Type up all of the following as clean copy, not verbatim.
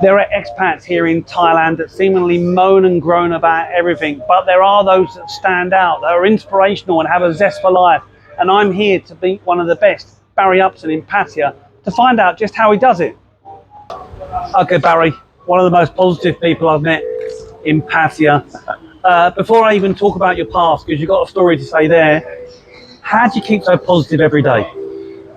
There are expats here in Thailand that seemingly moan and groan about everything, but there are those that stand out, that are inspirational and have a zest for life. And I'm here to meet one of the best, Barry Upton in Pattaya, to find out just how he does it. Okay, Barry, one of the most positive people I've met in Pattaya. Before I even talk about your past, because you've got a story to say there, how do you keep so positive every day?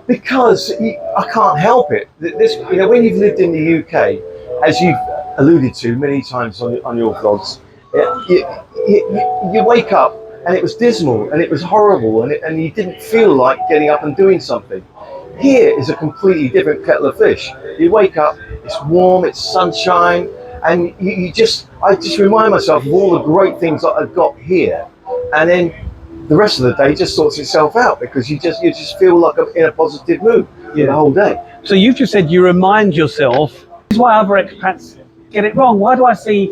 Because I can't help it. When you've lived in the UK, as you've alluded to many times on your vlogs, you wake up and it was dismal and it was horrible and you didn't feel like getting up and doing something. Here is a completely different kettle of fish. You wake up, it's warm, it's sunshine, and I just remind myself of all the great things that I've got here, and then the rest of the day just sorts itself out because you just feel like I'm in a positive mood the whole day. So you've just said you remind yourself. This is why other expats get it wrong. Why do I see,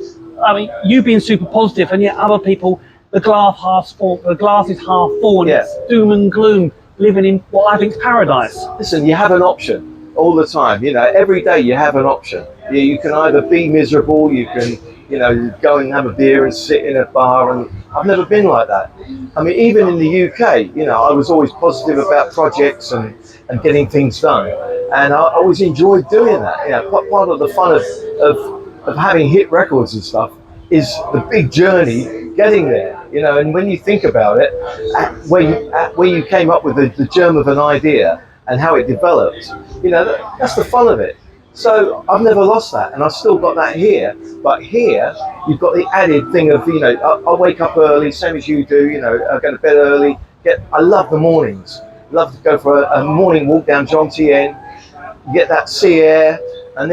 you being super positive and yet other people, the glass half full, the glass is half full and it's doom and gloom, living in what I think is paradise. Listen, you have an option all the time. Every day you have an option. You can either be miserable, you can go and have a beer and sit in a bar, and I've never been like that. Even in the UK, I was always positive about projects and getting things done, and I always enjoyed doing that. Part of the fun of having hit records and stuff is the big journey getting there. And when you think about it, where you came up with the germ of an idea and how it developed, that's the fun of it. So I've never lost that, and I've still got that here. But here, you've got the added thing of, I wake up early, same as you do. I go to bed early. I love the mornings. Love to go for a morning walk down John Tien, get that sea air, and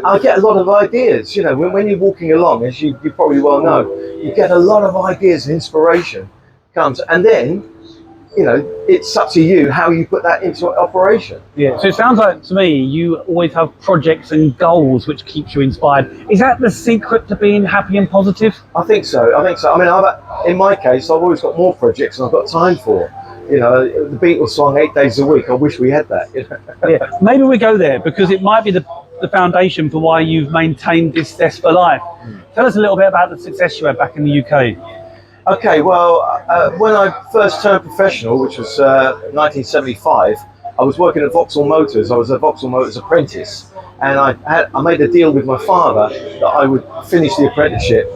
I get a lot of ideas. When you're walking along, as you probably well know, you get a lot of ideas and inspiration comes, and then it's up to you how you put that into operation. Yeah. So it sounds like to me you always have projects and goals which keeps you inspired. Is that the secret to being happy and positive? I think so. In my case, I've always got more projects than I've got time for. The Beatles song 8 days a week. I wish we had that. Yeah. Maybe we go there because it might be the foundation for why you've maintained this zest for life. Tell us a little bit about the success you had back in the UK. Okay, well, when I first turned professional, which was 1975, I was working at Vauxhall Motors. I was a Vauxhall Motors apprentice, and I made a deal with my father that I would finish the apprenticeship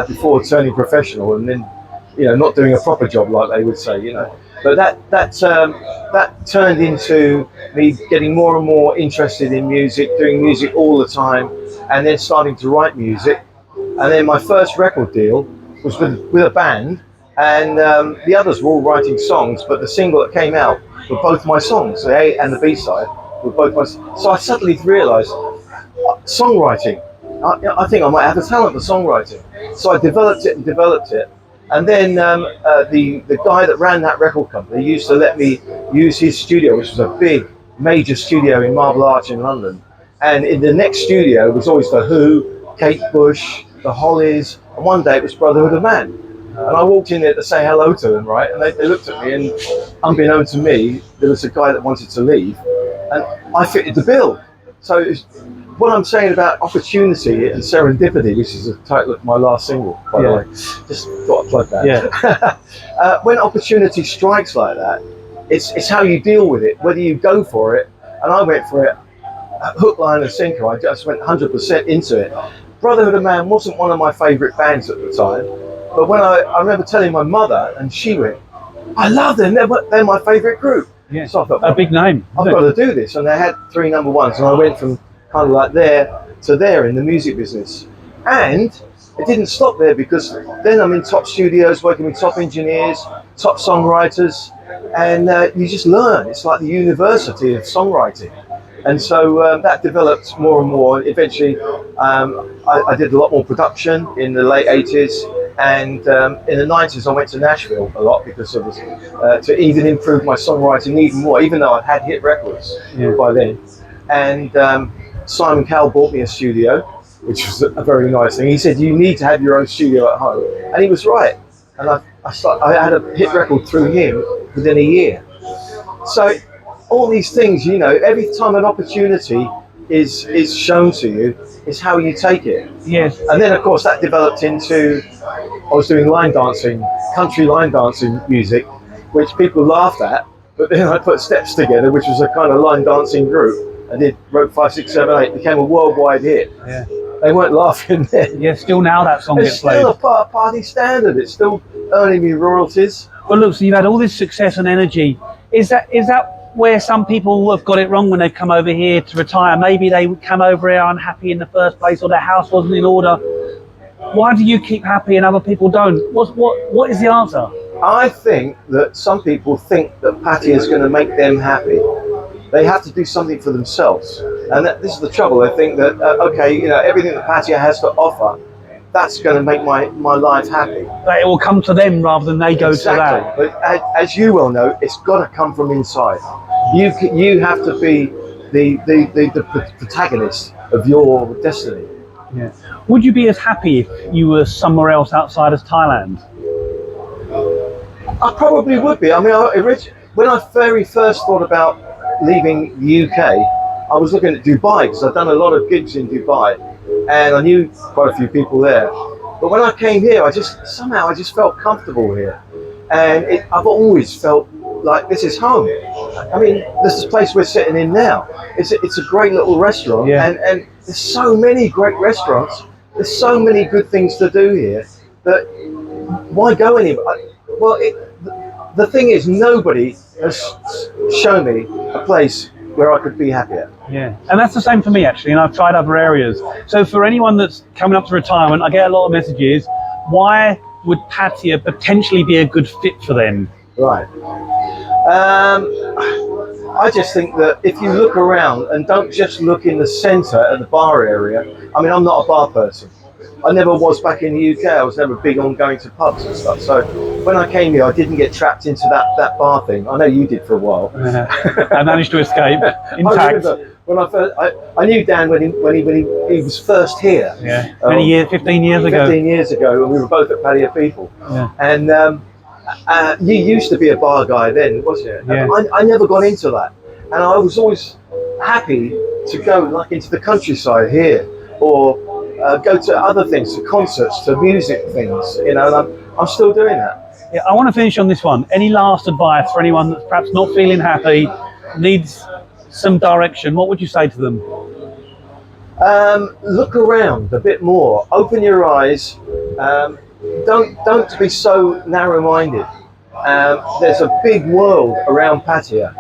before turning professional, and then, not doing a proper job, like they would say, But that turned into me getting more and more interested in music, doing music all the time, and then starting to write music. And then my first record deal was with a band, and the others were all writing songs, but the single that came out were both my songs. The A and the B side were both my. So I suddenly realised songwriting. I think I might have a talent for songwriting. So I developed it, and then the guy that ran that record company used to let me use his studio, which was a big major studio in Marble Arch in London. And in the next studio was always The Who, Kate Bush, the Hollies, and one day it was Brotherhood of Man. And I walked in there to say hello to them, right? And they looked at me, and unbeknown to me, there was a guy that wanted to leave, and I fitted the bill. So what I'm saying about opportunity and serendipity, which is the title of my last single, by the way, just thought I'd plug that. Yeah. When opportunity strikes like that, it's how you deal with it, whether you go for it. And I went for it, hook, line, and sinker. I just went 100% into it. Brotherhood of Man wasn't one of my favourite bands at the time, but when I remember telling my mother, and she went, I love them, they're my favourite group. Yeah. So I thought, a big name. I've got to do this. And they had 3 number ones, and I went from kind of like there to there in the music business. And it didn't stop there, because then I'm in top studios working with top engineers, top songwriters, and you just learn. It's like the university of songwriting. And so that developed more and more. Eventually, I did a lot more production in the late 80s, and in the 90s I went to Nashville a lot because of to even improve my songwriting even more, even though I had hit records by then. And Simon Cowell bought me a studio, which was a very nice thing. He said, you need to have your own studio at home. And he was right. And I had a hit record through him within a year. So all these things, every time an opportunity, is shown to you, it's how you take it. Yes. And then of course that developed into, I was doing line dancing, country line dancing music, which people laughed at, but then I put Steps together, which was a kind of line dancing group. I wrote 5, 6, 7, 8, became a worldwide hit. Yeah. They weren't laughing then. Yeah, still now that song It's gets played. still a party standard. It's still earning me royalties. Well, look, so you've had all this success and energy. Is that where some people have got it wrong when they come over here to retire? Maybe they come over here unhappy in the first place, or their house wasn't in order. Why do you keep happy and other people don't? What is the answer? I think that some people think that Pattaya is going to make them happy. They have to do something for themselves, and this is the trouble. They think that okay, you know, everything that Pattaya has to offer, that's going to make my life happy. That it will come to them rather than they go to that. But as you well know, it's got to come from inside. You have to be the protagonist of your destiny. Yeah. Would you be as happy if you were somewhere else outside of Thailand? I probably would be. I mean, when I very first thought about leaving the UK, I was looking at Dubai because I'd done a lot of gigs in Dubai, and I knew quite a few people there. But when I came here, I just felt comfortable here, and I've always felt like this is home. I mean, this is the place we're sitting in now. It's a great little restaurant, yeah. and there's so many great restaurants. There's so many good things to do here that why go anywhere? Well, the thing is, nobody has shown me a place where I could be happier. Yeah, and that's the same for me actually, and I've tried other areas. So for anyone that's coming up to retirement, I get a lot of messages. Why would Pattaya potentially be a good fit for them? Right. I just think that if you look around and don't just look in the centre at the bar area. I mean, I'm not a bar person. I never was back in the UK. I was never big on going to pubs and stuff. So when I came here, I didn't get trapped into that bar thing. I know you did for a while. I managed to escape intact. When I knew Dan when he was first here. Yeah, 15 years ago. 15 years ago, and we were both at Pattaya People. Yeah. And you used to be a bar guy then, wasn't it? Yeah. I never got into that, and I was always happy to go like into the countryside here, or go to other things, to concerts, to music things, you know, and I'm still doing that. Yeah, I want to finish on this one. Any last advice for anyone that's perhaps not feeling happy, needs some direction? What would you say to them? Look around a bit more. Open your eyes. Don't be so narrow-minded. There's a big world around Pattaya,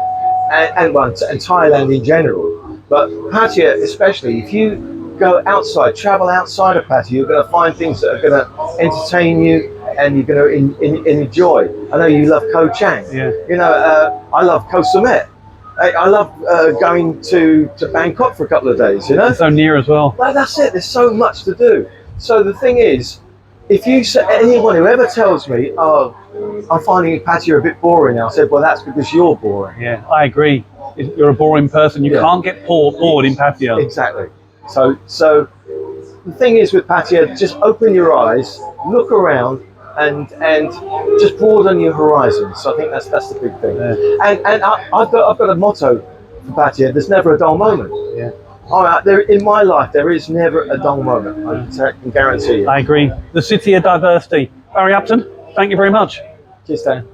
and Thailand in general. But Pattaya especially, if you go outside, travel outside of Pattaya, you're going to find things that are going to entertain you and you're going to enjoy. I know you love Koh Chang. Yeah. You know, I love Koh Samet. I love going to Bangkok for a couple of days, you know? So near as well. Well, that's it. There's so much to do. So the thing is, if you say, anyone who ever tells me, oh, I'm finding Pattaya a bit boring now, I said, well, that's because you're boring. Yeah, I agree. You're a boring person. You can't get bored in Pattaya. Exactly. So the thing is with Pattaya, just open your eyes, look around, and just broaden your horizons. So I think that's the big thing. Yeah. And I've got a motto for Pattaya: there's never a dull moment. Yeah. All right, in my life, there is never a dull moment. I can guarantee you. I agree. The city of diversity. Barry Upton, thank you very much. Cheers, Dan.